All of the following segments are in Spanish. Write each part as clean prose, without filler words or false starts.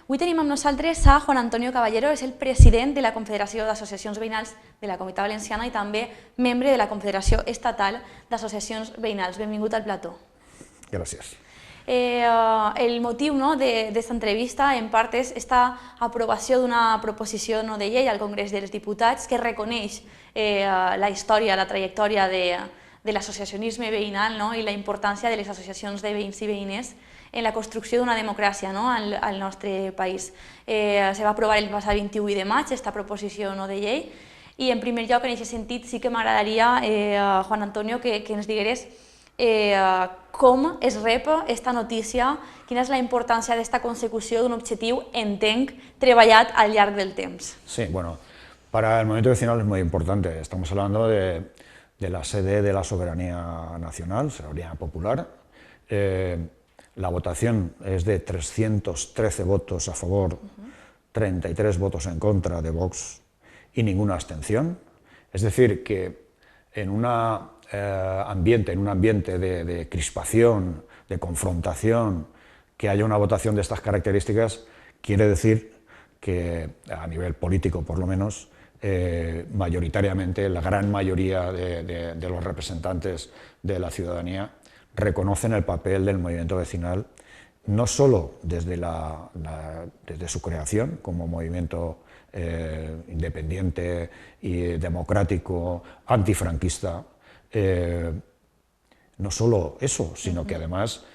Avui tenim amb nosaltres a Juan Antonio Caballero, és el president de la Confederació d'Associacions Veïnals de la Comunitat Valenciana i també membre de la Confederació Estatal d'Associacions Veïnals. Benvingut al plató. Gràcies. El motiu d'esta entrevista en part és esta aprovació d'una proposició de llei al Congrés dels Diputats que reconeix la història, la trajectòria de l'associacionisme veïnal i la importància de les associacions de veïns i veïnes en la construcció d'una democràcia al nostre país. Se va aprovar el passat 21 de maig aquesta proposició de llei i en primer lloc en aquest sentit sí que m'agradaria, Juan Antonio, que ens digueres com es rep aquesta notícia, quina és la importància d'esta consecució d'un objectiu, entenc, treballat al llarg del temps. Sí, bueno, para el movimiento vecinal es muy importante. Estamos hablando de la sede de la soberanía nacional, soberanía popular. La votación es de 313 votos a favor, 33 votos en contra de Vox y ninguna abstención. Es decir, que en un ambiente de crispación, de confrontación, que haya una votación de estas características, quiere decir que a nivel político, por lo menos, mayoritariamente, la gran mayoría de los representantes de la ciudadanía reconocen el papel del movimiento vecinal, no solo desde su creación como movimiento independiente y democrático, antifranquista, no solo eso, sino que además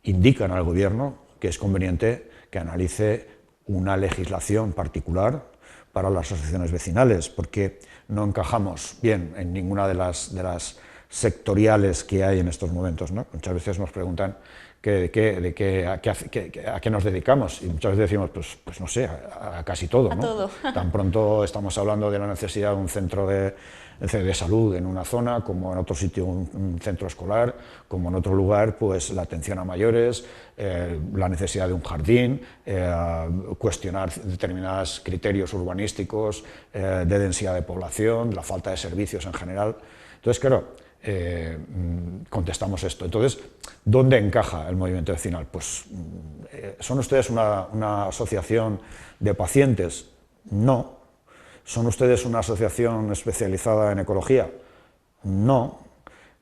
indican al gobierno que es conveniente que analice una legislación particular para las asociaciones vecinales, porque no encajamos bien en ninguna de las sectoriales que hay en estos momentos, ¿no? Muchas veces nos preguntan a qué nos dedicamos y muchas veces decimos, pues no sé, a casi todo, ¿no? Todo. Tan pronto estamos hablando de la necesidad de un centro de salud en una zona, como en otro sitio un centro escolar, como en otro lugar pues la atención a mayores, la necesidad de un jardín, cuestionar determinados criterios urbanísticos, de densidad de población, la falta de servicios en general. Entonces, claro, contestamos esto. Entonces, ¿dónde encaja el movimiento vecinal? Pues, ¿son ustedes una asociación de pacientes? No. ¿Son ustedes una asociación especializada en ecología? No.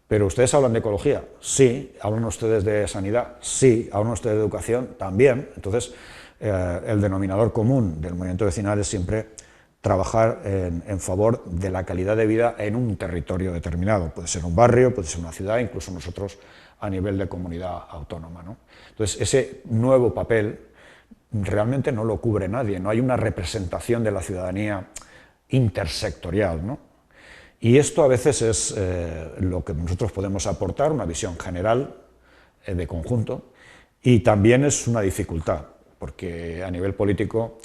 ¿Pero ustedes hablan de ecología? Sí. ¿Hablan ustedes de sanidad? Sí. ¿Hablan ustedes de educación? También. Entonces, el denominador común del movimiento vecinal es siempre trabajar en favor de la calidad de vida en un territorio determinado. Puede ser un barrio, puede ser una ciudad, incluso nosotros a nivel de comunidad autónoma, ¿no? Entonces, ese nuevo papel realmente no lo cubre nadie, no hay una representación de la ciudadanía intersectorial, ¿no? Y esto a veces es lo que nosotros podemos aportar, una visión general de conjunto, y también es una dificultad, porque a nivel político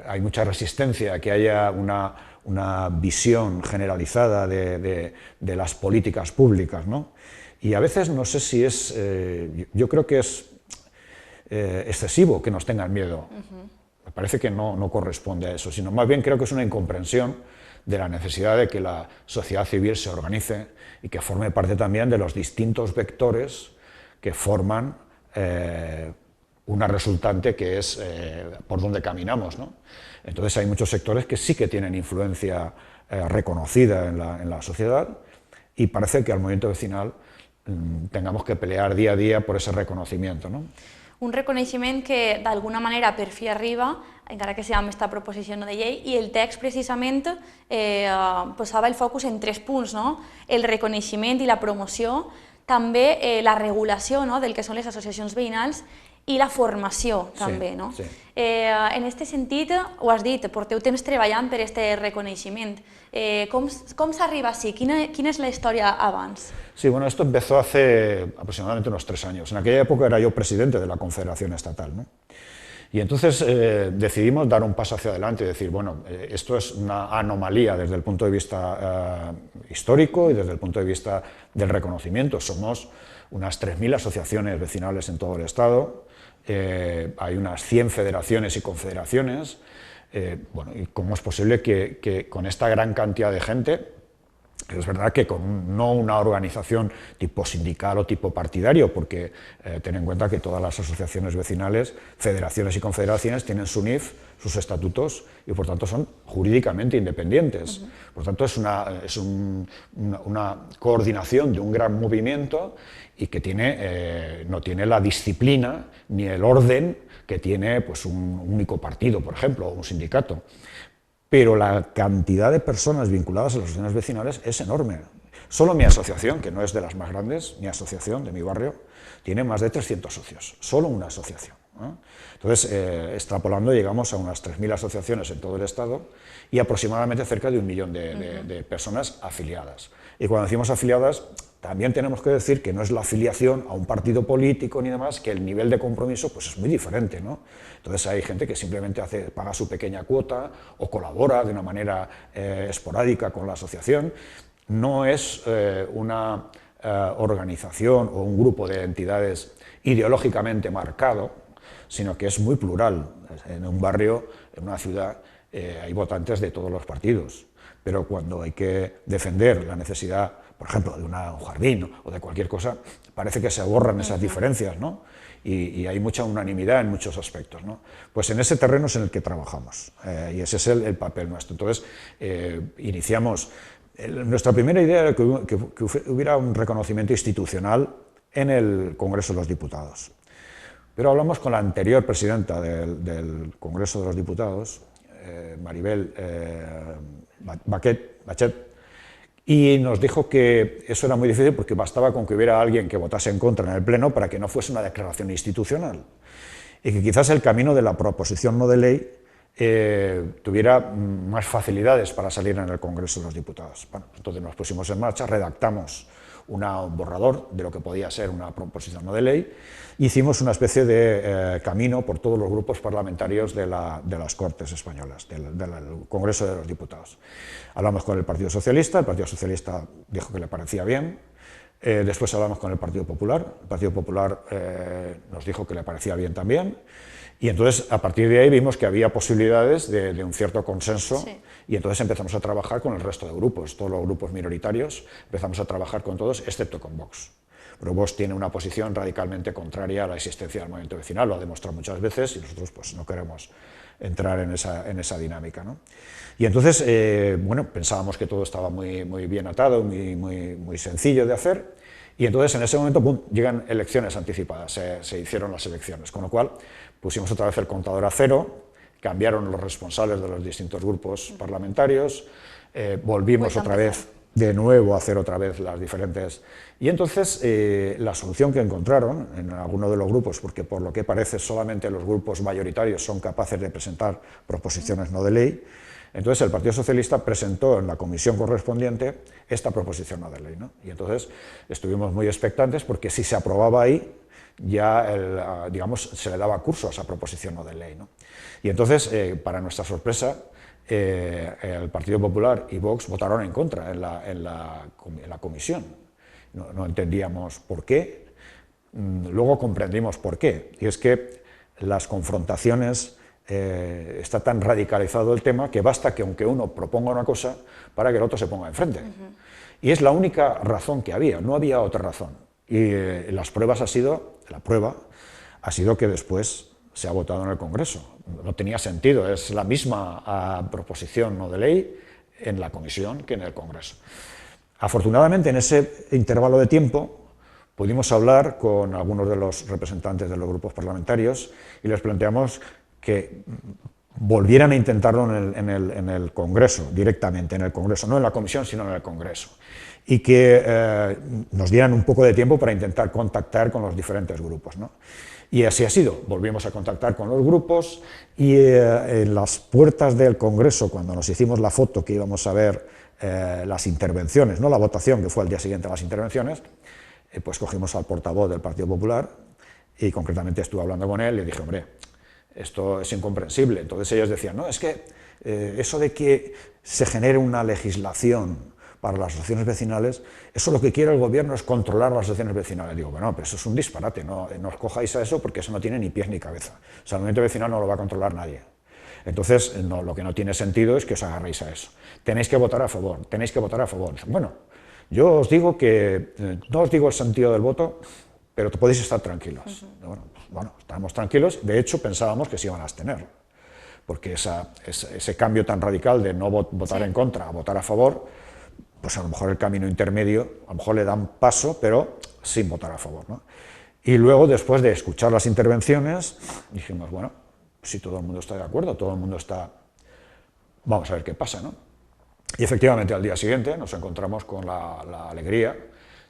hay mucha resistencia a que haya una visión generalizada de las políticas públicas, ¿no? Y a veces no sé si es, yo creo que es excesivo que nos tengan miedo. Me parece que no corresponde a eso, sino más bien creo que es una incomprensión de la necesidad de que la sociedad civil se organice y que forme parte también de los distintos vectores que forman una resultante que es por donde caminamos, ¿no? Entonces hay muchos sectores que sí que tienen influencia reconocida en la sociedad y parece que al movimiento vecinal tengamos que pelear día a día por ese reconocimiento, ¿no? Un reconeixement que d'alguna manera per fi arriba, encara que sigui amb aquesta proposició de llei, i el text precisament posava el focus en 3 punts, no? El reconeixement i la promoció, també la regulació del que són les associacions veïnals i la formació també, no? Sí. En aquest sentit, ho has dit, porteu temps treballant per aquest reconeixement. Com s'arriba així? Quina és la història abans? Sí, bueno, esto empezó hace aproximadamente unos 3 años. En aquella época era yo presidente de la Confederación Estatal, ¿no? Y entonces decidimos dar un paso hacia adelante y decir, bueno, esto es una anomalía desde el punto de vista histórico y desde el punto de vista del reconocimiento. Somos unas 3.000 asociaciones vecinales en todo el Estado, hay unas 100 federaciones y confederaciones. Bueno, ¿y cómo es posible que con esta gran cantidad de gente Es verdad que no una organización tipo sindical o tipo partidario, porque ten en cuenta que todas las asociaciones vecinales, federaciones y confederaciones tienen su NIF, sus estatutos, y por tanto son jurídicamente independientes. Por tanto es una coordinación de un gran movimiento y que no tiene la disciplina ni el orden que tiene pues, un único partido, por ejemplo, o un sindicato. Pero la cantidad de personas vinculadas a las asociaciones vecinales es enorme. Solo mi asociación, que no es de las más grandes, mi asociación de mi barrio, tiene más de 300 socios, solo una asociación, ¿no? Entonces, extrapolando, llegamos a unas 3.000 asociaciones en todo el Estado y aproximadamente cerca de 1 millón de personas afiliadas. Y cuando decimos afiliadas, también tenemos que decir que no es la afiliación a un partido político ni demás, que el nivel de compromiso pues, es muy diferente, ¿no? Entonces hay gente que simplemente paga su pequeña cuota o colabora de una manera esporádica con la asociación. No es una organización o un grupo de entidades ideológicamente marcado, sino que es muy plural. En un barrio, en una ciudad, hay votantes de todos los partidos, pero cuando hay que defender la necesidad, por ejemplo, de un jardín o de cualquier cosa, parece que se borran esas diferencias, ¿no? Y hay mucha unanimidad en muchos aspectos, ¿no? Pues en ese terreno es en el que trabajamos, y ese es el papel nuestro. Entonces, iniciamos. Nuestra primera idea era que hubiera un reconocimiento institucional en el Congreso de los Diputados. Pero hablamos con la anterior presidenta del Congreso de los Diputados, Maribel Bachet, y nos dijo que eso era muy difícil porque bastaba con que hubiera alguien que votase en contra en el Pleno para que no fuese una declaración institucional. Y que quizás el camino de la proposición no de ley tuviera más facilidades para salir en el Congreso de los Diputados. Bueno, entonces nos pusimos en marcha, redactamos un borrador de lo que podía ser una proposición no de ley, e hicimos una especie de camino por todos los grupos parlamentarios de las Cortes Españolas, del Congreso de los Diputados. Hablamos con el Partido Socialista dijo que le parecía bien, después hablamos con el Partido Popular nos dijo que le parecía bien también, y entonces a partir de ahí vimos que había posibilidades de un cierto consenso, sí. Y entonces empezamos a trabajar con el resto de grupos, todos los grupos minoritarios, empezamos a trabajar con todos, excepto con Vox. Pero Vox tiene una posición radicalmente contraria a la existencia del movimiento vecinal, lo ha demostrado muchas veces y nosotros pues, no queremos entrar en esa dinámica, ¿no? Y entonces, bueno, pensábamos que todo estaba muy bien atado, muy sencillo de hacer, y entonces en ese momento pum, llegan elecciones anticipadas, se hicieron las elecciones, con lo cual pusimos otra vez el contador a cero, cambiaron los responsables de los distintos grupos parlamentarios, volvimos otra vez de nuevo a hacer otra vez las diferentes... Y entonces la solución que encontraron en alguno de los grupos, porque por lo que parece solamente los grupos mayoritarios son capaces de presentar proposiciones no de ley, entonces el Partido Socialista presentó en la comisión correspondiente esta proposición no de ley, ¿no? Y entonces estuvimos muy expectantes porque si se aprobaba ahí, ya digamos, se le daba curso a esa proposición no de ley, ¿no? Y entonces, para nuestra sorpresa, el Partido Popular y Vox votaron en contra en la comisión. No entendíamos por qué, luego comprendimos por qué, y es que las confrontaciones, está tan radicalizado el tema que basta que aunque uno proponga una cosa para que el otro se ponga enfrente. Y es la única razón que había, no había otra razón. Y la prueba ha sido que después se ha votado en el Congreso. No tenía sentido, es la misma proposición no de ley en la comisión que en el Congreso. Afortunadamente, en ese intervalo de tiempo pudimos hablar con algunos de los representantes de los grupos parlamentarios y les planteamos que volvieran a intentarlo en el Congreso, directamente en el Congreso, no en la comisión, sino en el Congreso, y que nos dieran un poco de tiempo para intentar contactar con los diferentes grupos, ¿no? Y así ha sido, volvimos a contactar con los grupos y en las puertas del Congreso, cuando nos hicimos la foto que íbamos a ver las intervenciones, no la votación, que fue al día siguiente a las intervenciones, pues cogimos al portavoz del Partido Popular y concretamente estuve hablando con él y le dije, hombre, esto es incomprensible. Entonces ellos decían, no, es que eso de que se genere una legislación para las asociaciones vecinales, eso lo que quiere el gobierno es controlar las asociaciones vecinales. Digo, bueno, pero eso es un disparate, no os cojáis a eso porque eso no tiene ni pies ni cabeza. O sea, el movimiento vecinal no lo va a controlar nadie. Entonces, no, lo que no tiene sentido es que os agarréis a eso. Tenéis que votar a favor, tenéis que votar a favor. Bueno, yo os digo que, no os digo el sentido del voto, pero podéis estar tranquilos. Bueno, estamos tranquilos, de hecho pensábamos que se iban a abstener, porque ese cambio tan radical de no votar en contra a votar a favor, pues a lo mejor el camino intermedio, a lo mejor le dan paso, pero sin votar a favor, ¿no? Y luego, después de escuchar las intervenciones, dijimos, bueno, si todo el mundo está de acuerdo, todo el mundo está... Vamos a ver qué pasa, ¿no? Y efectivamente, al día siguiente nos encontramos con la alegría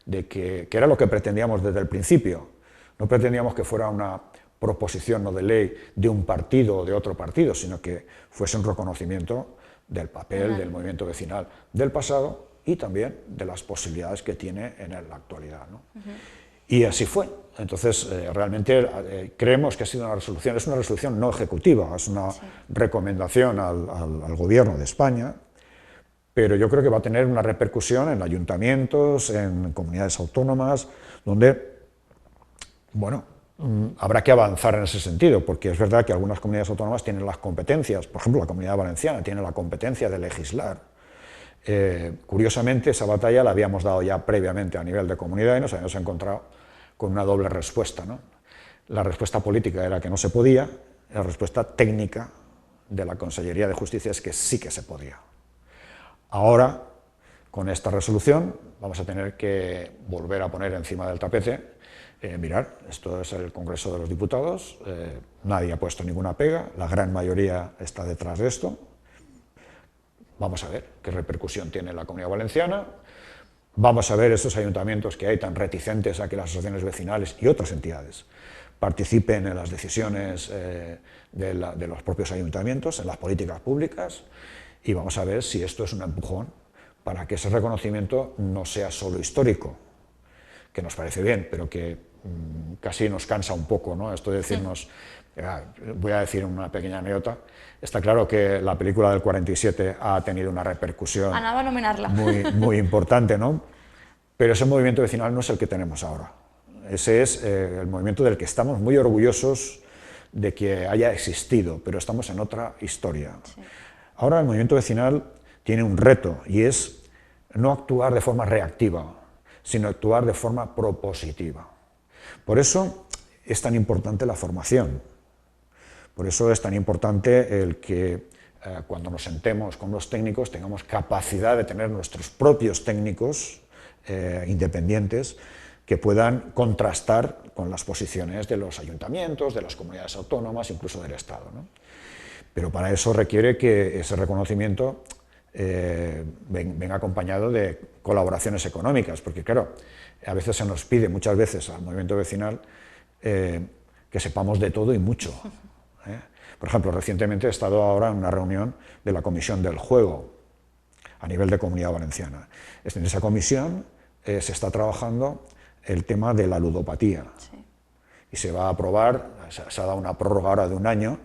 de que era lo que pretendíamos desde el principio. No pretendíamos que fuera una proposición no de ley de un partido o de otro partido, sino que fuese un reconocimiento del papel del movimiento vecinal del pasado y también de las posibilidades que tiene en la actualidad, ¿no? Y así fue. Entonces, realmente creemos que ha sido una resolución, es una resolución no ejecutiva, es una recomendación al Gobierno de España, pero yo creo que va a tener una repercusión en ayuntamientos, en comunidades autónomas, donde, bueno, habrá que avanzar en ese sentido, porque es verdad que algunas comunidades autónomas tienen las competencias, por ejemplo, la Comunidad Valenciana tiene la competencia de legislar. Curiosamente, esa batalla la habíamos dado ya previamente a nivel de comunidad y nos habíamos encontrado con una doble respuesta, ¿no? La respuesta política era que no se podía, la respuesta técnica de la Consellería de Justicia es que sí que se podía. Ahora, con esta resolución, vamos a tener que volver a poner encima del tapete, mirar, esto es el Congreso de los Diputados, nadie ha puesto ninguna pega, la gran mayoría está detrás de esto. Vamos a ver qué repercusión tiene la Comunidad Valenciana, vamos a ver esos ayuntamientos que hay tan reticentes a que las asociaciones vecinales y otras entidades participen en las decisiones de los propios ayuntamientos, en las políticas públicas, y vamos a ver si esto es un empujón para que ese reconocimiento no sea solo histórico, que nos parece bien, pero que casi nos cansa un poco, ¿no? Esto de decirnos, voy a decir una pequeña anécdota, está claro que la película del 47 ha tenido una repercusión muy importante, ¿no? Pero ese movimiento vecinal no es el que tenemos ahora. Ese es el movimiento del que estamos muy orgullosos de que haya existido, pero estamos en otra historia. Sí. Ahora el movimiento vecinal tiene un reto y es no actuar de forma reactiva, sino actuar de forma propositiva. Por eso es tan importante la formación, por eso es tan importante el que cuando nos sentemos con los técnicos tengamos capacidad de tener nuestros propios técnicos independientes que puedan contrastar con las posiciones de los ayuntamientos, de las comunidades autónomas, incluso del Estado, ¿no? Pero para eso requiere que ese reconocimiento venga acompañado de colaboraciones económicas, porque claro, a veces se nos pide, muchas veces al movimiento vecinal, que sepamos de todo y mucho. Por ejemplo, recientemente he estado ahora en una reunión de la Comisión del Juego a nivel de Comunidad Valenciana. En esa comisión se está trabajando el tema de la ludopatía. Sí. Y se va a aprobar, se ha dado una prórroga ahora de 1 año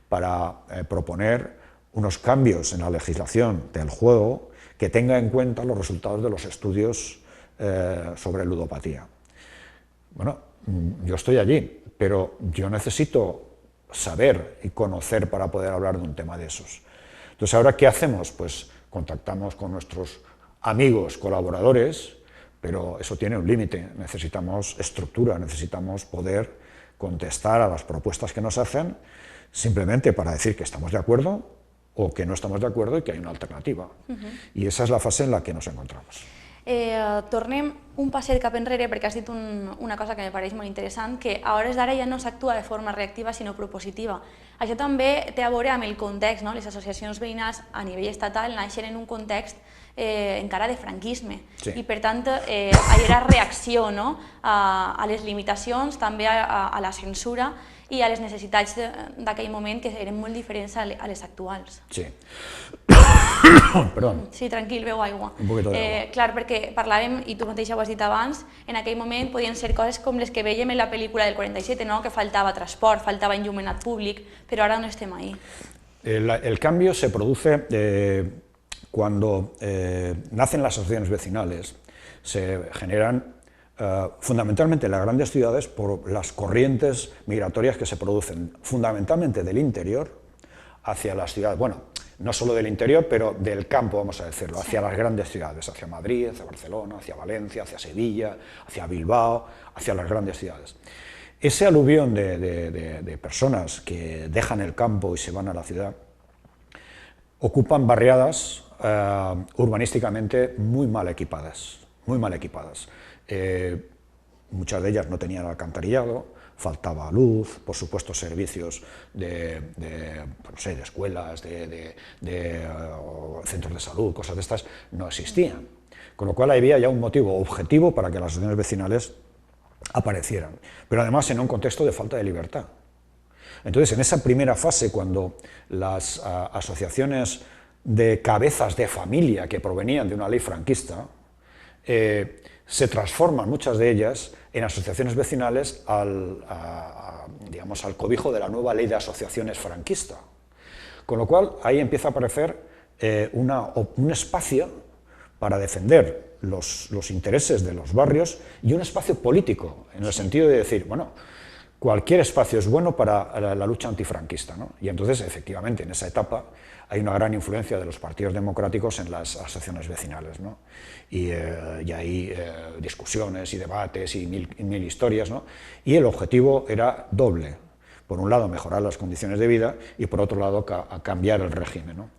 para proponer unos cambios en la legislación del juego que tenga en cuenta los resultados de los estudios sobre ludopatía. Bueno, yo estoy allí, pero yo necesito saber y conocer para poder hablar de un tema de esos. Entonces, ¿ahora qué hacemos? Pues contactamos con nuestros amigos, colaboradores, pero eso tiene un límite. Necesitamos estructura, necesitamos poder contestar a las propuestas que nos hacen simplemente para decir que estamos de acuerdo o que no estamos de acuerdo y que hay una alternativa. I esa és la fase en la que nos encontramos. Tornem un passet cap enrere perquè has dit una cosa que me pareix molt interessant, que a hores d'ara ja no s'actua de forma reactiva sinó propositiva. Això també té a veure amb el context, no? Les associacions veïnals a nivell estatal naixen en un context encara de franquisme i per tant era reacció a les limitacions, també a la censura i a les necessitats d'aquell moment que eren molt diferents a les actuals. Sí. Perdó. Sí, tranquil, beu aigua. Un poquito de agua. Clar, perquè parlàvem, i tu mateixa ho has dit abans, en aquell moment podien ser coses com les que vèiem en la pel·lícula del 47, que faltava transport, faltava enllumenat públic, però ara no estem ahí. El cambio se produce cuando nacen las asociaciones vecinales, se generan fundamentalmente en las grandes ciudades por las corrientes migratorias que se producen fundamentalmente del interior hacia las ciudades, bueno, no solo del interior, pero del campo, vamos a decirlo, hacia las grandes ciudades, hacia Madrid, hacia Barcelona, hacia Valencia, hacia Sevilla, hacia Bilbao, hacia las grandes ciudades. Ese aluvión de personas que dejan el campo y se van a la ciudad ocupan barriadas urbanísticamente muy mal equipadas, muy mal equipadas. Muchas de ellas no tenían alcantarillado, faltaba luz, por supuesto servicios no sé, de escuelas, de centros de salud, cosas de estas, no existían. Con lo cual había ya un motivo objetivo para que las asociaciones vecinales aparecieran, pero además en un contexto de falta de libertad. Entonces, en esa primera fase, cuando las asociaciones de cabezas de familia que provenían de una ley franquista, se transforman muchas de ellas en asociaciones vecinales digamos, al cobijo de la nueva ley de asociaciones franquista. Con lo cual, ahí empieza a aparecer un espacio para defender los intereses de los barrios y un espacio político, en el sentido de decir, bueno, cualquier espacio es bueno para la lucha antifranquista, ¿no? Y entonces, efectivamente, en esa etapa hay una gran influencia de los partidos democráticos en las asociaciones vecinales, ¿no? Y hay discusiones y debates y mil historias, ¿no? Y el objetivo era doble. Por un lado, mejorar las condiciones de vida y, por otro lado, cambiar el régimen, ¿no?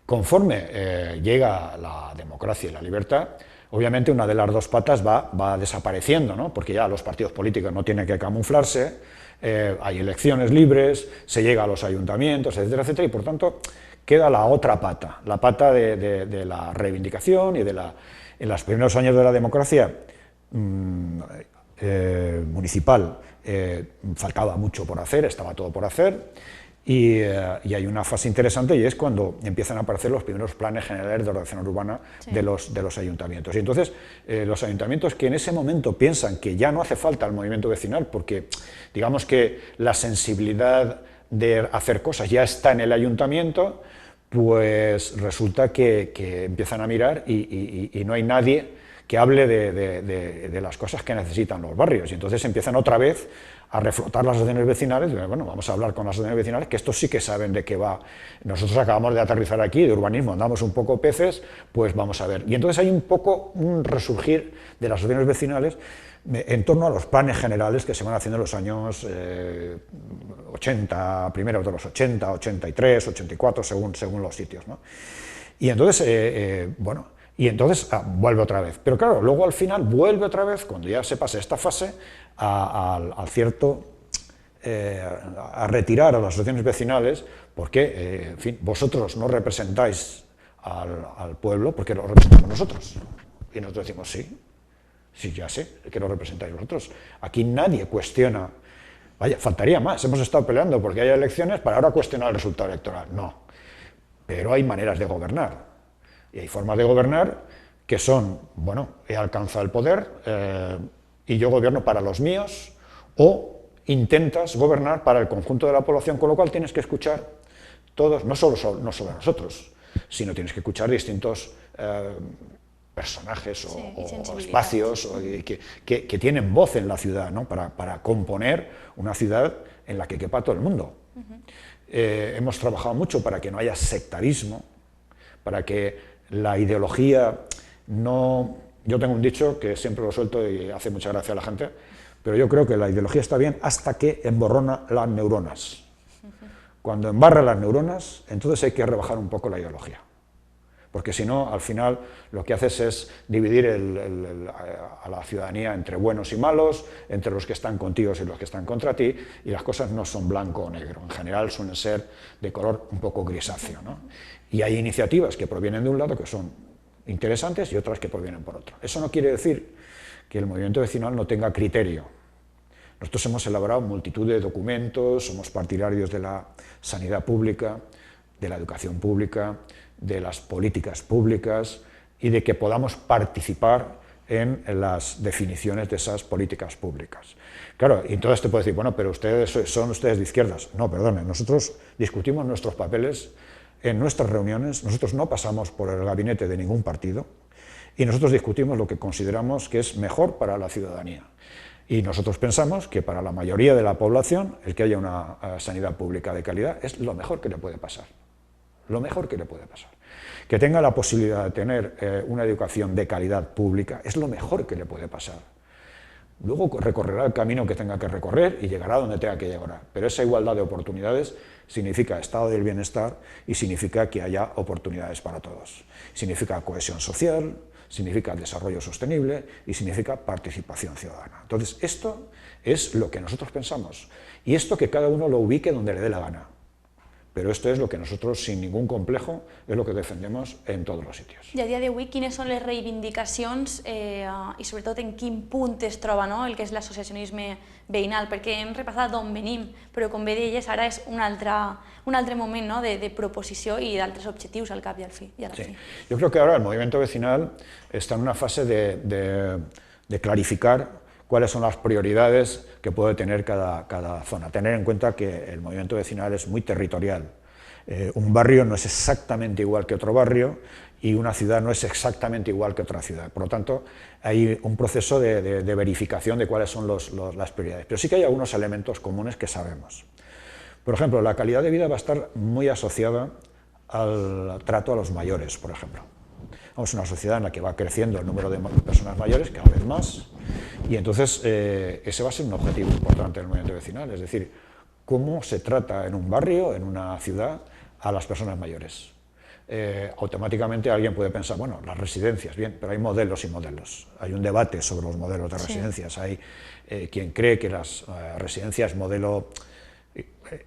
Conforme llega la democracia y la libertad, obviamente una de las dos patas va desapareciendo, ¿no? Porque ya los partidos políticos no tienen que camuflarse, hay elecciones libres, se llega a los ayuntamientos, etcétera, etcétera, y por tanto queda la otra pata, la pata de la reivindicación y en los primeros años de la democracia municipal faltaba mucho por hacer, estaba todo por hacer. Y hay una fase interesante y es cuando empiezan a aparecer los primeros planes generales de ordenación urbana de los ayuntamientos. Y entonces los ayuntamientos que en ese momento piensan que ya no hace falta el movimiento vecinal porque digamos que la sensibilidad de hacer cosas ya está en el ayuntamiento, pues resulta que empiezan a mirar y no hay nadie que hable de las cosas que necesitan los barrios. Y entonces empiezan otra vez a reflotar las asociaciones vecinales, bueno, vamos a hablar con las asociaciones vecinales, que estos sí que saben de qué va. Nosotros acabamos de aterrizar aquí, de urbanismo, andamos un poco peces, pues vamos a ver. Y entonces hay un poco un resurgir de las asociaciones vecinales en torno a los planes generales que se van haciendo en los años 80, primero de los 80, 83, 84, según los sitios, ¿no? Y entonces, vuelve otra vez. Pero claro, luego al final vuelve otra vez, cuando ya se pase esta fase, a retirar a las asociaciones vecinales, porque, en fin, vosotros no representáis al pueblo, porque lo representamos nosotros. Y nosotros decimos, sí, ya sé que lo representáis vosotros. Aquí nadie cuestiona, vaya, faltaría más, hemos estado peleando porque hay elecciones para ahora cuestionar el resultado electoral. No, pero hay maneras de gobernar. Y hay formas de gobernar que son, bueno, he alcanzado el poder y yo gobierno para los míos, o intentas gobernar para el conjunto de la población, con lo cual tienes que escuchar todos, no solo nosotros, sino tienes que escuchar distintos personajes o espacios que tienen voz en la ciudad, ¿no? para componer una ciudad en la que quepa todo el mundo. Hemos trabajado mucho para que no haya sectarismo, para que la ideología no... Yo tengo un dicho que siempre lo suelto y hace mucha gracia a la gente, pero yo creo que la ideología está bien hasta que emborrona las neuronas. Cuando embarra las neuronas, entonces hay que rebajar un poco la ideología. Porque si no, al final, lo que haces es dividir a la ciudadanía entre buenos y malos, entre los que están contigo y los que están contra ti, y las cosas no son blanco o negro. En general suelen ser de color un poco grisáceo, ¿no? Y hay iniciativas que provienen de un lado que son interesantes y otras que provienen por otro. Eso no quiere decir que el movimiento vecinal no tenga criterio. Nosotros hemos elaborado multitud de documentos, somos partidarios de la sanidad pública, de la educación pública, de las políticas públicas y de que podamos participar en las definiciones de esas políticas públicas. Claro, y entonces te puedes decir, bueno, pero son ustedes de izquierdas. No, perdone, nosotros discutimos nuestros papeles en nuestras reuniones, nosotros no pasamos por el gabinete de ningún partido y nosotros discutimos lo que consideramos que es mejor para la ciudadanía. Y nosotros pensamos que para la mayoría de la población el que haya una sanidad pública de calidad es lo mejor que le puede pasar. Lo mejor que le puede pasar. Que tenga la posibilidad de tener una educación de calidad pública es lo mejor que le puede pasar. Luego recorrerá el camino que tenga que recorrer y llegará donde tenga que llegar. Pero esa igualdad de oportunidades significa estado del bienestar y significa que haya oportunidades para todos. Significa cohesión social, significa desarrollo sostenible y significa participación ciudadana. Entonces, esto es lo que nosotros pensamos. Y esto que cada uno lo ubique donde le dé la gana. Pero esto és el que nosotros, sin ningún complejo, és el que defendemos en tots els sitios. I a dia d'avui, quines són les reivindicacions i sobretot en quin punt es troba el que és l'associacionisme veïnal? Perquè hem repassat d'on venim, però com bé deies, ara és un altre moment de proposició i d'altres objectius al cap i a la fi. Sí. Yo creo que ahora el movimiento vecinal está en una fase de clarificar cuáles son las prioridades que puede tener cada zona. Tener en cuenta que el movimiento vecinal es muy territorial. Un barrio no es exactamente igual que otro barrio y una ciudad no es exactamente igual que otra ciudad. Por lo tanto, hay un proceso de verificación de cuáles son las prioridades. Pero sí que hay algunos elementos comunes que sabemos. Por ejemplo, la calidad de vida va a estar muy asociada al trato a los mayores, por ejemplo. Es una sociedad en la que va creciendo el número de personas mayores cada vez más y entonces ese va a ser un objetivo importante del movimiento vecinal, es decir, cómo se trata en un barrio, en una ciudad, a las personas mayores. Automáticamente alguien puede pensar, bueno, las residencias, bien, pero hay modelos y modelos. Hay un debate sobre los modelos de residencias. Sí. Hay quien cree que las residencias modelo,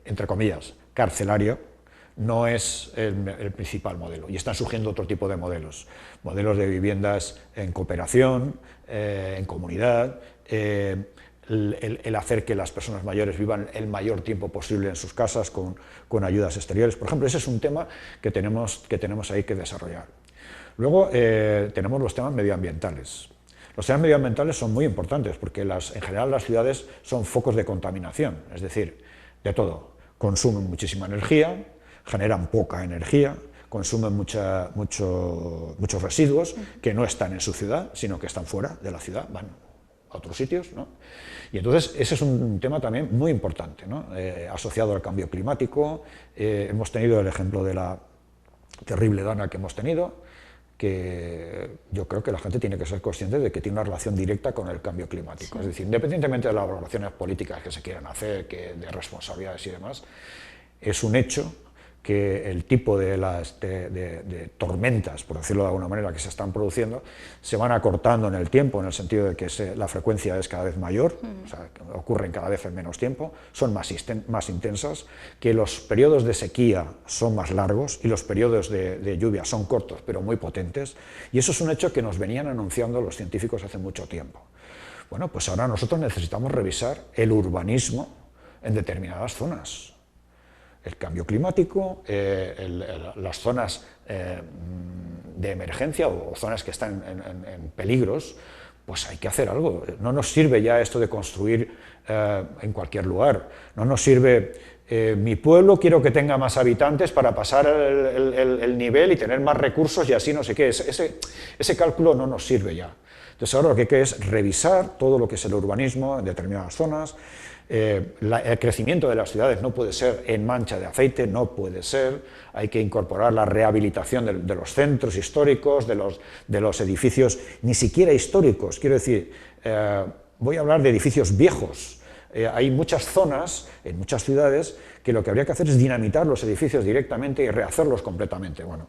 entre comillas, carcelario, no es el principal modelo, y están surgiendo otro tipo de modelos de viviendas en cooperación, en comunidad, el hacer que las personas mayores vivan el mayor tiempo posible en sus casas con ayudas exteriores. Por ejemplo, ese es un tema que tenemos ahí que desarrollar. Luego tenemos los temas medioambientales. Los temas medioambientales son muy importantes porque en general las ciudades son focos de contaminación, es decir, de todo. Consumen muchísima energía, generan poca energía, consumen muchos residuos que no están en su ciudad, sino que están fuera de la ciudad, van a otros sitios, ¿no? Y entonces ese es un tema también muy importante, ¿no? Asociado al cambio climático. Hemos tenido el ejemplo de la terrible dana que hemos tenido, que yo creo que la gente tiene que ser consciente de que tiene una relación directa con el cambio climático. Sí. Es decir, independientemente de las valoraciones políticas que se quieran hacer, de responsabilidades y demás, es un hecho que el tipo de tormentas, por decirlo de alguna manera, que se están produciendo, se van acortando en el tiempo, en el sentido de que la frecuencia es cada vez mayor, o sea, que ocurren cada vez en menos tiempo, son más intensas, que los periodos de sequía son más largos y los periodos de lluvia son cortos, pero muy potentes, y eso es un hecho que nos venían anunciando los científicos hace mucho tiempo. Bueno, pues ahora nosotros necesitamos revisar el urbanismo en determinadas zonas. El cambio climático, las zonas de emergencia o zonas que están en peligros, pues hay que hacer algo. No nos sirve ya esto de construir en cualquier lugar. No nos sirve, mi pueblo quiero que tenga más habitantes para pasar el nivel y tener más recursos y así no sé qué. Ese cálculo no nos sirve ya. Entonces ahora lo que hay que es revisar todo lo que es el urbanismo en determinadas zonas. El crecimiento de las ciudades no puede ser en mancha de aceite, no puede ser, hay que incorporar la rehabilitación de los centros históricos, de los edificios, ni siquiera históricos, quiero decir, voy a hablar de edificios viejos. Hay muchas zonas, en muchas ciudades, que lo que habría que hacer es dinamitar los edificios directamente y rehacerlos completamente. Bueno,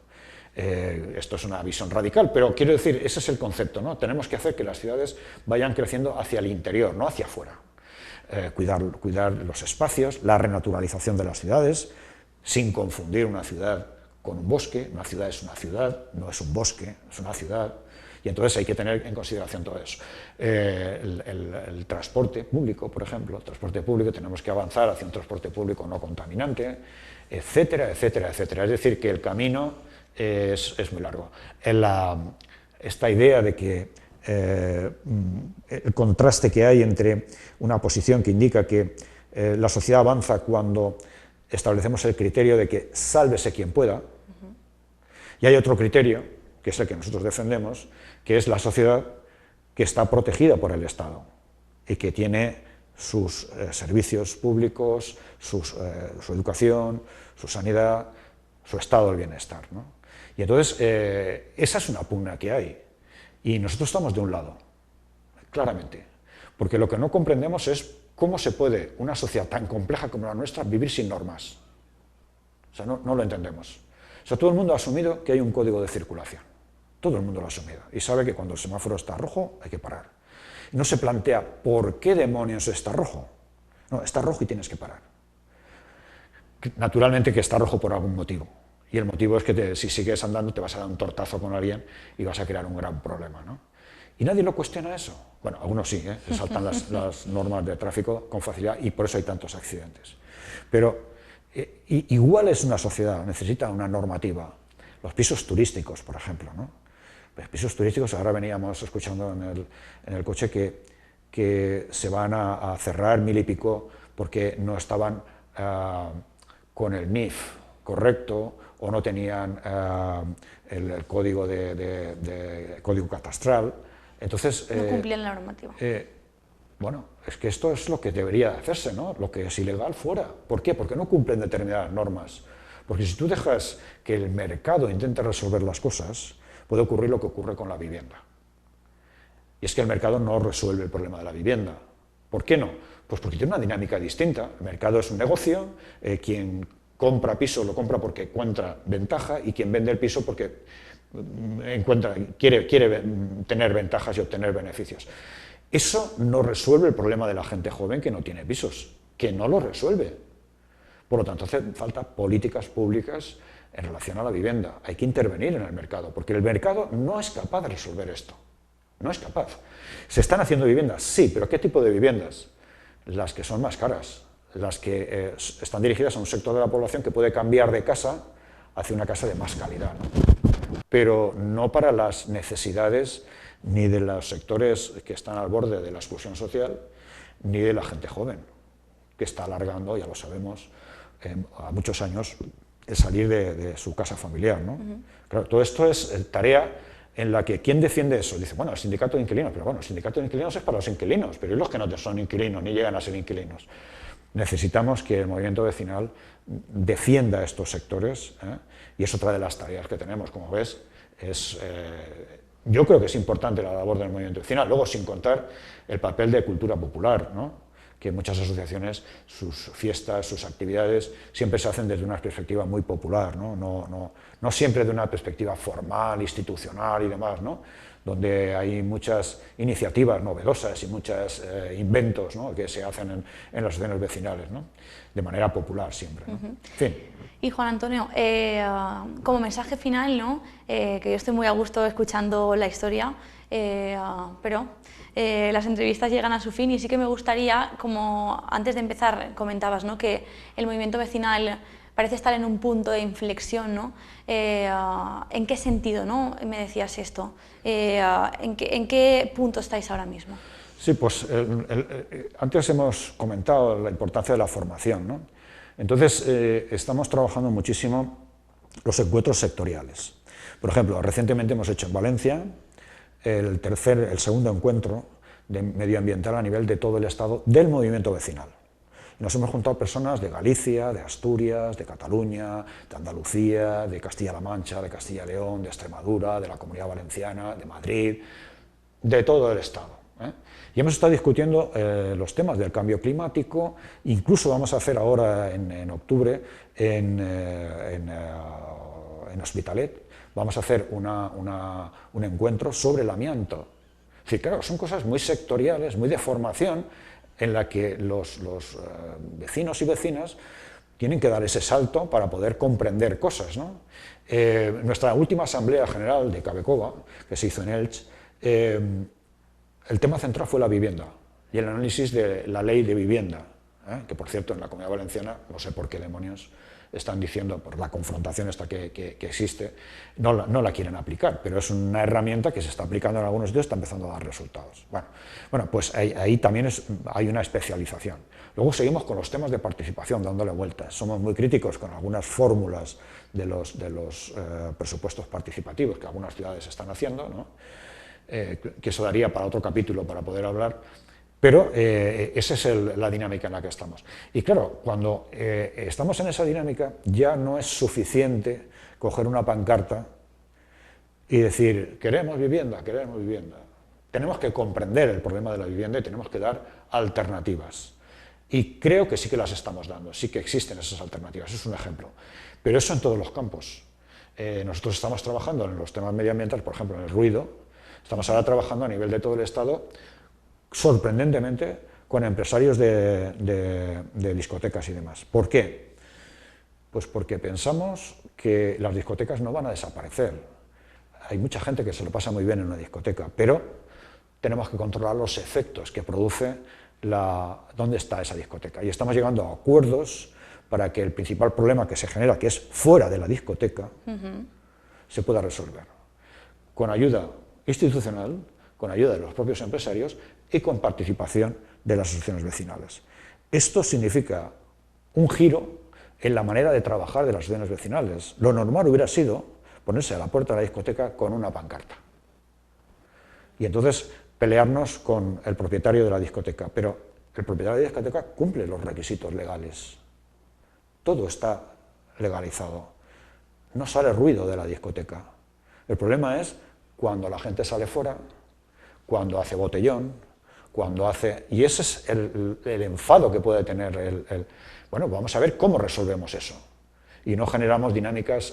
esto es una visión radical, pero quiero decir, ese es el concepto, ¿no? Tenemos que hacer que las ciudades vayan creciendo hacia el interior, no hacia afuera. Cuidar los espacios, la renaturalización de las ciudades, sin confundir una ciudad con un bosque. Una ciudad es una ciudad, no es un bosque, es una ciudad, y entonces hay que tener en consideración todo eso. El transporte público, por ejemplo, el transporte público, tenemos que avanzar hacia un transporte público no contaminante, etcétera, etcétera, etcétera. Es decir, que el camino es muy largo. Esta idea de que el contraste que hay entre una posición que indica que la sociedad avanza cuando establecemos el criterio de que sálvese quien pueda, y hay otro criterio, que es el que nosotros defendemos, que es la sociedad que está protegida por el Estado. y que tiene sus servicios públicos, su educación, su sanidad, su estado del bienestar, ¿no? Y entonces, esa es una pugna que hay. Y nosotros estamos de un lado, claramente. Porque lo que no comprendemos es cómo se puede una sociedad tan compleja como la nuestra vivir sin normas. O sea, no lo entendemos. O sea, todo el mundo ha asumido que hay un código de circulación. Todo el mundo lo ha asumido. Y sabe que cuando el semáforo está rojo hay que parar. Y no se plantea por qué demonios está rojo. No, está rojo y tienes que parar. Naturalmente que está rojo por algún motivo. Y el motivo es que si sigues andando te vas a dar un tortazo con alguien y vas a crear un gran problema, ¿no? Y nadie lo cuestiona eso. Bueno, algunos sí, se saltan las normas de tráfico con facilidad y por eso hay tantos accidentes. Pero igual es una sociedad, necesita una normativa. Los pisos turísticos, por ejemplo, ¿no? Los pisos turísticos, ahora veníamos escuchando en el coche que se van a cerrar 1000 y pico porque no estaban con el NIF correcto o no tenían el código código catastral. Entonces, no cumplían la normativa. Bueno, es que esto es lo que debería hacerse, ¿no? Lo que es ilegal fuera. ¿Por qué? Porque no cumplen determinadas normas. Porque si tú dejas que el mercado intente resolver las cosas, puede ocurrir lo que ocurre con la vivienda. Y es que el mercado no resuelve el problema de la vivienda. ¿Por qué no? Pues porque tiene una dinámica distinta. El mercado es un negocio, quien compra piso lo compra porque encuentra ventaja y quien vende el piso porque quiere tener ventajas y obtener beneficios. Eso no resuelve el problema de la gente joven que no tiene pisos, que no lo resuelve. Por lo tanto, hace falta políticas públicas en relación a la vivienda. Hay que intervenir en el mercado, porque el mercado no es capaz de resolver esto. No es capaz. ¿Se están haciendo viviendas? Sí, pero ¿qué tipo de viviendas? Las que son más caras, las que están dirigidas a un sector de la población que puede cambiar de casa hacia una casa de más calidad, ¿no? Pero no para las necesidades ni de los sectores que están al borde de la exclusión social, ni de la gente joven, que está alargando, ya lo sabemos, a muchos años el salir de su casa familiar, ¿no? Claro, todo esto es tarea en la que ¿quién defiende eso? Dice, bueno, el sindicato de inquilinos, pero bueno, el sindicato de inquilinos es para los inquilinos, pero ¿y los que no son inquilinos ni llegan a ser inquilinos? Necesitamos que el movimiento vecinal defienda estos sectores, y es otra de las tareas que tenemos, como ves, yo creo que es importante la labor del movimiento vecinal, luego sin contar el papel de cultura popular, ¿no? Que muchas asociaciones, sus fiestas, sus actividades, siempre se hacen desde una perspectiva muy popular, ¿no? No siempre de una perspectiva formal, institucional y demás, ¿no? Donde hay muchas iniciativas novedosas y muchos inventos, ¿no? Que se hacen en las asociaciones vecinales, ¿no? De manera popular siempre, ¿no? En fin. Y Juan Antonio, como mensaje final, ¿no? Que yo estoy muy a gusto escuchando la historia, pero las entrevistas llegan a su fin y sí que me gustaría, como antes de empezar comentabas, ¿no? Que el movimiento vecinal parece estar en un punto de inflexión, ¿no? ¿En qué sentido, no? Me decías esto. ¿En qué punto estáis ahora mismo? Sí, pues antes hemos comentado la importancia de la formación, ¿no? Entonces, estamos trabajando muchísimo los encuentros sectoriales. Por ejemplo, recientemente hemos hecho en Valencia el segundo encuentro de medioambiental a nivel de todo el Estado del movimiento vecinal. Nos hemos juntado personas de Galicia, de Asturias, de Cataluña, de Andalucía, de Castilla-La Mancha, de Castilla y León, de Extremadura, de la Comunidad Valenciana, de Madrid, de todo el Estado. Y hemos estado discutiendo los temas del cambio climático, incluso vamos a hacer ahora en octubre en Hospitalet, vamos a hacer un encuentro sobre el amianto. Sí, claro, son cosas muy sectoriales, muy de formación, en la que los vecinos y vecinas tienen que dar ese salto para poder comprender cosas, ¿no? Nuestra última Asamblea General de Cabecoba, que se hizo en Elche, el tema central fue la vivienda y el análisis de la ley de vivienda, que por cierto en la Comunidad Valenciana, no sé por qué demonios, están diciendo, por la confrontación esta que existe, no la quieren aplicar, pero es una herramienta que se está aplicando en algunos sitios y está empezando a dar resultados. Bueno, pues ahí también hay una especialización. Luego seguimos con los temas de participación, dándole vueltas. Somos muy críticos con algunas fórmulas de los presupuestos participativos que algunas ciudades están haciendo, ¿no? Que eso daría para otro capítulo para poder hablar, Pero esa es la dinámica en la que estamos. Y claro, cuando estamos en esa dinámica, ya no es suficiente coger una pancarta y decir, queremos vivienda, queremos vivienda. Tenemos que comprender el problema de la vivienda y tenemos que dar alternativas. Y creo que sí que las estamos dando, sí que existen esas alternativas, es un ejemplo. Pero eso en todos los campos. Nosotros estamos trabajando en los temas medioambientales, por ejemplo, en el ruido. Estamos ahora trabajando a nivel de todo el Estado, sorprendentemente, con empresarios de discotecas y demás. ¿Por qué? Pues porque pensamos que las discotecas no van a desaparecer. Hay mucha gente que se lo pasa muy bien en una discoteca, pero tenemos que controlar los efectos que produce dónde está esa discoteca. Y estamos llegando a acuerdos para que el principal problema que se genera, que es fuera de la discoteca, se pueda resolver. Con ayuda institucional, con ayuda de los propios empresarios y con participación de las asociaciones vecinales. Esto significa un giro en la manera de trabajar de las asociaciones vecinales. Lo normal hubiera sido ponerse a la puerta de la discoteca con una pancarta y entonces pelearnos con el propietario de la discoteca, pero el propietario de la discoteca cumple los requisitos legales. Todo está legalizado. No sale ruido de la discoteca. El problema es cuando la gente sale fuera, cuando hace botellón, cuando hace... Y ese es el enfado que puede tener Bueno, vamos a ver cómo resolvemos eso. Y no generamos dinámicas...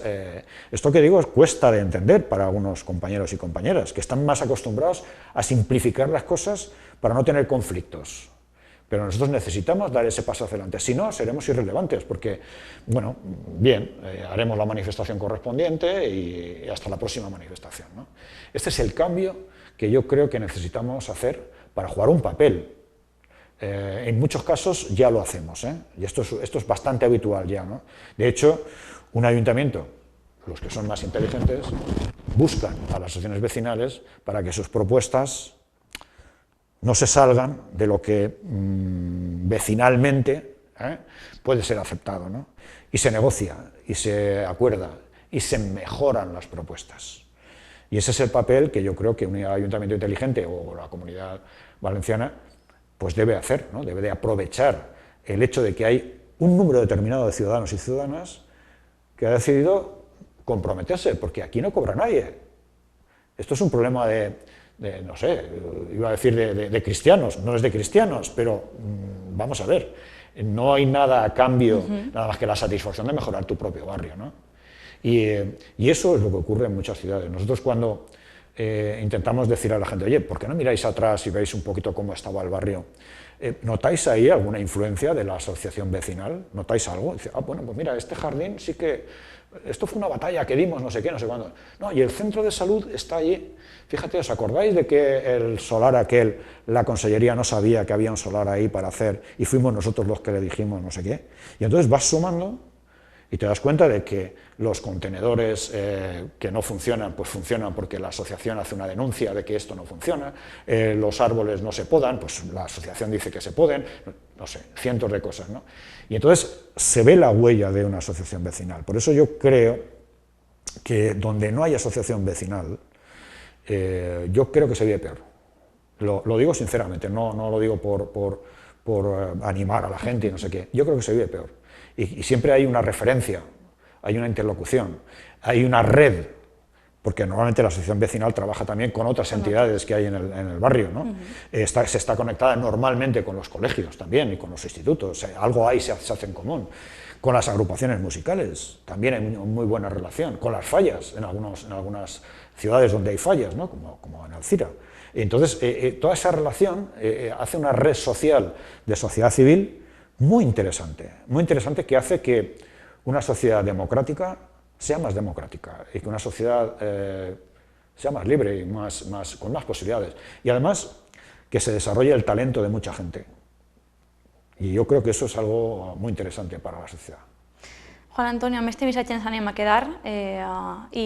Esto que digo cuesta de entender para algunos compañeros y compañeras, que están más acostumbrados a simplificar las cosas para no tener conflictos. Pero nosotros necesitamos dar ese paso hacia adelante, si no, seremos irrelevantes, porque, bueno, bien, haremos la manifestación correspondiente y hasta la próxima manifestación, ¿no? Este es el cambio que yo creo que necesitamos hacer para jugar un papel. En muchos casos ya lo hacemos, y esto es bastante habitual ya, ¿no? De hecho, un ayuntamiento, los que son más inteligentes, buscan a las asociaciones vecinales para que sus propuestas no se salgan de lo que vecinalmente puede ser aceptado, ¿no? Y se negocia, y se acuerda, y se mejoran las propuestas. Y ese es el papel que yo creo que un ayuntamiento inteligente o la Comunidad Valenciana pues debe hacer, ¿no? Debe de aprovechar el hecho de que hay un número determinado de ciudadanos y ciudadanas que ha decidido comprometerse, porque aquí no cobra nadie. Esto es un problema no sé, iba a decir de cristianos, no es de cristianos, pero vamos a ver, no hay nada a cambio, nada más que la satisfacción de mejorar tu propio barrio, ¿no? Y eso es lo que ocurre en muchas ciudades. Nosotros cuando intentamos decir a la gente, oye, ¿por qué no miráis atrás y veis un poquito cómo estaba el barrio? ¿Notáis ahí alguna influencia de la asociación vecinal? ¿Notáis algo? Dice, bueno, pues mira, este jardín sí que... Esto fue una batalla que dimos, no sé qué, no sé cuándo. No, y el centro de salud está allí. Fíjate, ¿os acordáis de que el solar aquel, la consellería no sabía que había un solar ahí para hacer y fuimos nosotros los que le dijimos no sé qué? Y entonces vas sumando y te das cuenta de que los contenedores que no funcionan, pues funcionan porque la asociación hace una denuncia de que esto no funciona, los árboles no se podan, pues la asociación dice que se poden, no sé, cientos de cosas, ¿no? Y entonces se ve la huella de una asociación vecinal. Por eso yo creo que donde no hay asociación vecinal, yo creo que se vive peor. Lo digo sinceramente, no lo digo por animar a la gente y no sé qué. Yo creo que se vive peor. Y siempre hay una referencia, hay una interlocución, hay una red, porque normalmente la asociación vecinal trabaja también con otras entidades que hay en el barrio, ¿no? Se está conectada normalmente con los colegios también y con los institutos, algo ahí se hace en común. Con las agrupaciones musicales también hay muy buena relación, con las fallas, en algunas ciudades donde hay fallas, ¿no? como en Alcira. Entonces, toda esa relación hace una red social de sociedad civil muy interesante que hace que una sociedad democrática sea más democrática y que una sociedad sea más libre y con más posibilidades. Y además, que se desarrolle el talento de mucha gente. I jo crec que això és algo muy interesante para la sociedad. Juan Antonio, amb aquest missatge ens anem a quedar i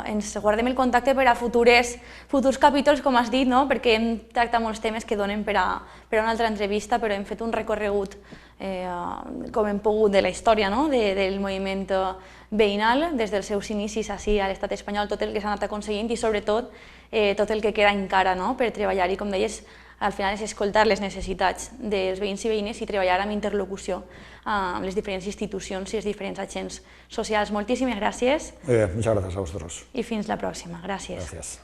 ens guardem el contacte per a futurs capítols, com has dit, no? Perquè hem tractat molts temes que donen per a una altra entrevista, però hem fet un recorregut, com hem pogut, de la història, no? Del moviment veïnal, des dels seus inicis així a l'estat espanyol, tot el que s'ha anat aconseguint i sobretot tot el que queda encara, no? Per treballar. I com deies, al final és escoltar les necessitats dels veïns i veïnes i treballar amb interlocució amb les diferents institucions i els diferents agents socials. Moltíssimes gràcies. Muchas gracias a vosotros. I fins la pròxima. Gràcies. Gracias.